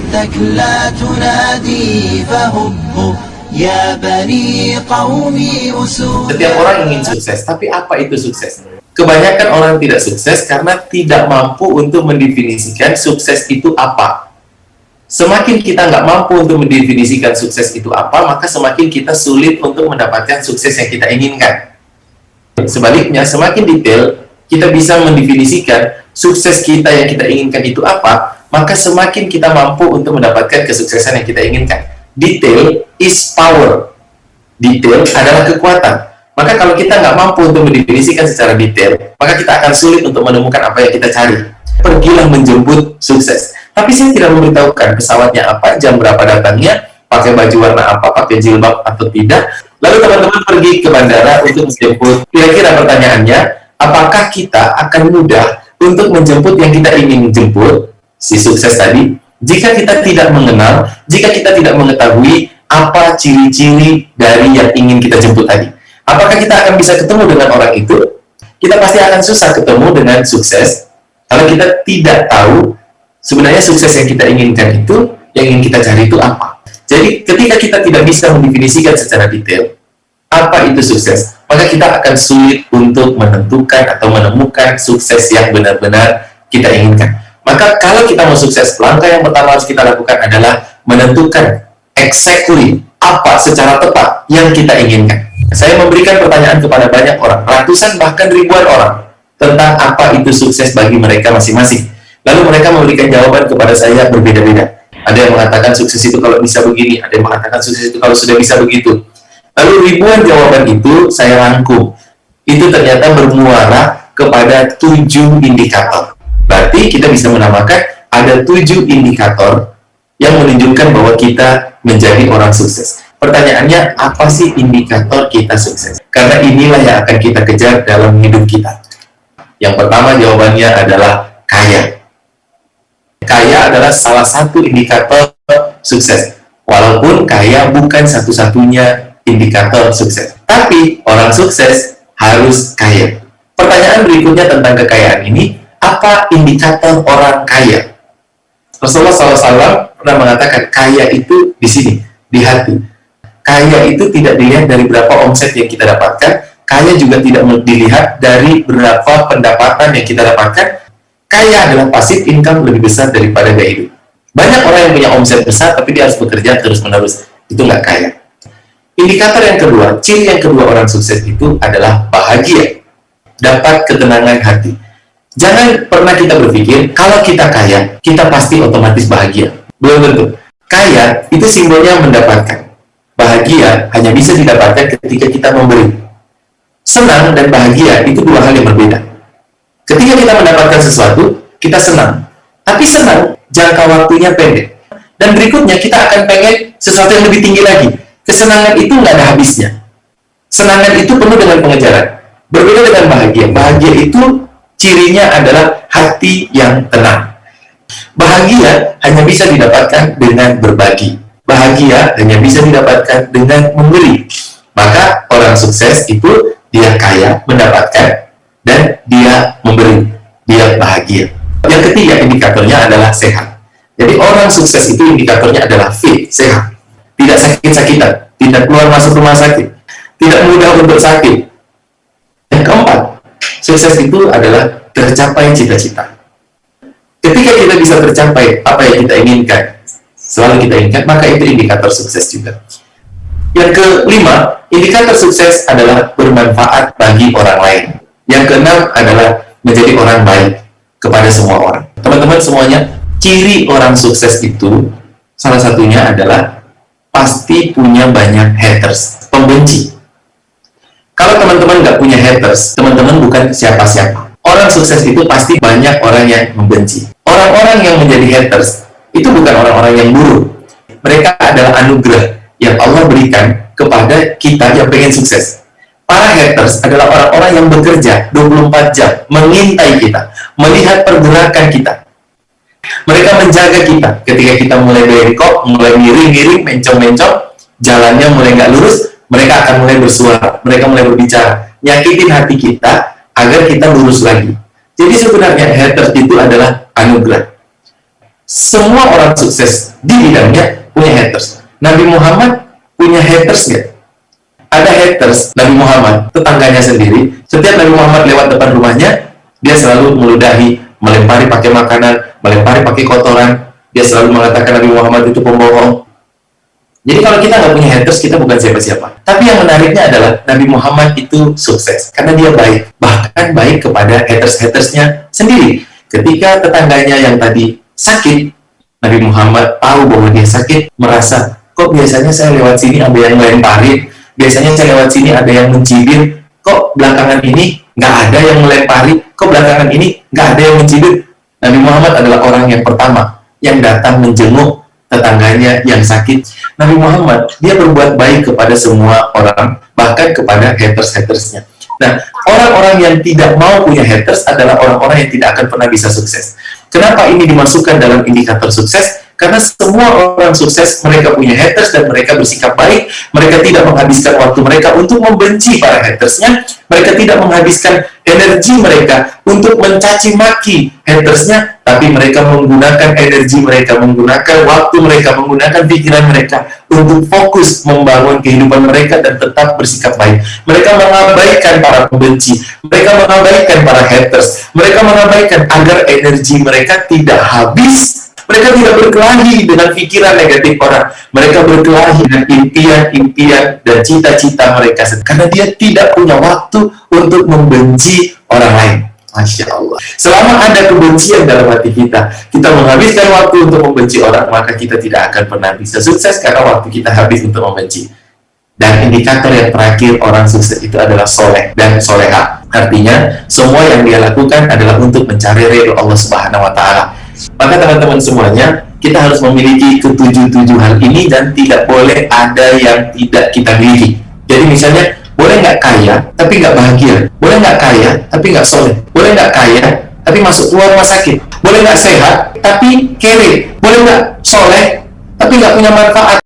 وحدك لا تنادي فهبوا يا بني قومي أسود. Setiap orang ingin sukses, tapi apa itu sukses? Kebanyakan orang tidak sukses karena tidak mampu untuk mendefinisikan sukses itu apa. Semakin kita nggak mampu untuk mendefinisikan sukses itu apa, maka semakin kita sulit untuk mendapatkan sukses yang kita inginkan. Sebaliknya, semakin detail kita bisa mendefinisikan sukses kita yang kita inginkan itu apa, maka semakin kita mampu untuk mendapatkan kesuksesan yang kita inginkan. Detail is power. Detail adalah kekuatan. Maka kalau kita nggak mampu untuk mendefinisikan secara detail, maka kita akan sulit untuk menemukan apa yang kita cari. Pergilah menjemput sukses. Tapi saya tidak memberitahukan pesawatnya apa, jam berapa datangnya, pakai baju warna apa, pakai jilbab atau tidak. Lalu teman-teman pergi ke bandara untuk menjemput. Kira-kira pertanyaannya, apakah kita akan mudah untuk menjemput yang kita ingin jemput, si sukses tadi, jika kita tidak mengenal, jika kita tidak mengetahui apa ciri-ciri dari yang ingin kita jemput tadi? Apakah kita akan bisa ketemu dengan orang itu? Kita pasti akan susah ketemu dengan sukses kalau kita tidak tahu sebenarnya sukses yang kita inginkan itu, yang ingin kita cari itu apa. Jadi ketika kita tidak bisa mendefinisikan secara detail apa itu sukses, maka kita akan sulit untuk menentukan atau menemukan sukses yang benar-benar kita inginkan. Maka kalau kita mau sukses, langkah yang pertama harus kita lakukan adalah menentukan exactly apa secara tepat yang kita inginkan. Saya memberikan pertanyaan kepada banyak orang, ratusan bahkan ribuan orang, tentang apa itu sukses bagi mereka masing-masing. Lalu mereka memberikan jawaban kepada saya berbeda-beda. Ada yang mengatakan sukses itu kalau bisa begini, ada yang mengatakan sukses itu kalau sudah bisa begitu. Lalu ribuan jawaban itu saya rangkum. Itu ternyata bermuara kepada 7 indikator. Berarti kita bisa menamakan ada 7 indikator yang menunjukkan bahwa kita menjadi orang sukses. Pertanyaannya, apa sih indikator kita sukses? Karena inilah yang akan kita kejar dalam hidup kita. Yang pertama jawabannya adalah kaya. Kaya adalah salah satu indikator sukses. Walaupun kaya bukan satu-satunya indikator sukses. Tapi orang sukses harus kaya. Pertanyaan berikutnya tentang kekayaan ini, apa indikator orang kaya? Rasulullah SAW pernah mengatakan kaya itu di sini, di hati. Kaya itu tidak dilihat dari berapa omset yang kita dapatkan, kaya juga tidak dilihat dari berapa pendapatan yang kita dapatkan. Kaya adalah passive income lebih besar daripada gaya hidup. Banyak orang yang punya omset besar, tapi dia harus bekerja terus-menerus. Itu nggak kaya. Indikator yang kedua, ciri yang kedua orang sukses itu adalah bahagia. Dapat ketenangan hati. Jangan pernah kita berpikir, kalau kita kaya, kita pasti otomatis bahagia. Belum tentu. Kaya itu simbolnya mendapatkan. Bahagia hanya bisa didapatkan ketika kita memberi. Senang dan bahagia itu dua hal yang berbeda. Ketika kita mendapatkan sesuatu, kita senang. Tapi senang, jangka waktunya pendek. Dan berikutnya kita akan pengen sesuatu yang lebih tinggi lagi. Kesenangan itu nggak ada habisnya. Senangan itu penuh dengan pengejaran. Berbeda dengan bahagia. Bahagia itu cirinya adalah hati yang tenang. Bahagia hanya bisa didapatkan dengan berbagi. Bahagia hanya bisa didapatkan dengan memberi. Maka orang sukses itu dia kaya, mendapatkan, dan dia memberi. Dia bahagia. Yang ketiga indikatornya adalah sehat. Jadi orang sukses itu indikatornya adalah fit, sehat. Tidak sakit-sakitan, tidak keluar masuk rumah sakit, tidak mudah untuk sakit. Yang keempat, sukses itu adalah tercapai cita-cita. Ketika kita bisa tercapai apa yang kita inginkan, selalu kita inginkan, maka itu indikator sukses juga. Yang kelima, indikator sukses adalah bermanfaat bagi orang lain. Yang keenam adalah menjadi orang baik kepada semua orang. Teman-teman semuanya, ciri orang sukses itu salah satunya adalah pasti punya banyak haters, pembenci. Kalau teman-teman nggak punya haters, teman-teman bukan siapa-siapa. Orang sukses itu pasti banyak orang yang membenci. Orang-orang yang menjadi haters itu bukan orang-orang yang buruk. Mereka adalah anugerah yang Allah berikan kepada kita yang pengen sukses. Para haters adalah orang-orang yang bekerja 24 jam, mengintai kita, melihat pergerakan kita. Mereka menjaga kita ketika kita mulai bengkok, mulai miring-miring, mencong-mencong, jalannya mulai nggak lurus, mereka akan mulai bersuara, mereka mulai berbicara, nyakitin hati kita agar kita lurus lagi. Jadi sebenarnya haters itu adalah anugerah. Semua orang sukses di bidangnya punya haters. Nabi Muhammad punya haters nggak? Ada haters Nabi Muhammad, tetangganya sendiri. Setiap Nabi Muhammad lewat depan rumahnya, dia selalu meludahi, melempari pakai makanan, melempari pakai kotoran. Dia selalu mengatakan Nabi Muhammad itu pembohong. Jadi kalau kita nggak punya haters, kita bukan siapa-siapa. Tapi yang menariknya adalah Nabi Muhammad itu sukses karena dia baik, bahkan baik kepada haters-hatersnya sendiri. Ketika tetangganya yang tadi sakit, Nabi Muhammad tahu bahwa dia sakit, merasa, kok biasanya saya lewat sini ada yang melemparin, biasanya saya lewat sini ada yang mencibir, kok belakangan ini nggak ada yang melempari, kok belakangan ini nggak ada yang mencibir. Nabi Muhammad adalah orang yang pertama yang datang menjenguk tetangganya yang sakit. Nabi Muhammad, dia berbuat baik kepada semua orang, bahkan kepada haters-hatersnya. Nah, orang-orang yang tidak mau punya haters adalah orang-orang yang tidak akan pernah bisa sukses. Kenapa ini dimasukkan dalam indikator sukses? Karena semua orang sukses, mereka punya haters dan mereka bersikap baik. Mereka tidak menghabiskan waktu mereka untuk membenci para hatersnya. Mereka tidak menghabiskan energi mereka untuk mencaci maki hatersnya, tapi mereka menggunakan energi mereka, menggunakan waktu mereka, menggunakan pikiran mereka untuk fokus membangun kehidupan mereka dan tetap bersikap baik. Mereka mengabaikan para pembenci, mereka mengabaikan para haters, mereka mengabaikan agar energi mereka tidak habis. Mereka tidak berkelahi dengan pikiran negatif orang. Mereka berkelahi dengan impian-impian dan cita-cita mereka. Karena dia tidak punya waktu untuk membenci orang lain. Masya Allah. Selama ada kebencian dalam hati kita, kita menghabiskan waktu untuk membenci orang, maka kita tidak akan pernah bisa sukses karena waktu kita habis untuk membenci. Dan indikator yang terakhir orang sukses itu adalah soleh dan soleha. Artinya, semua yang dia lakukan adalah untuk mencari ridho Allah Subhanahu wa Ta'ala. Maka teman-teman semuanya, kita harus memiliki ketujuh hal ini dan tidak boleh ada yang tidak kita miliki. Jadi misalnya, boleh nggak kaya tapi nggak bahagia, boleh nggak kaya tapi nggak soleh, boleh nggak kaya tapi masuk keluar rumah sakit, boleh nggak sehat tapi kere, boleh nggak soleh tapi nggak punya manfaat,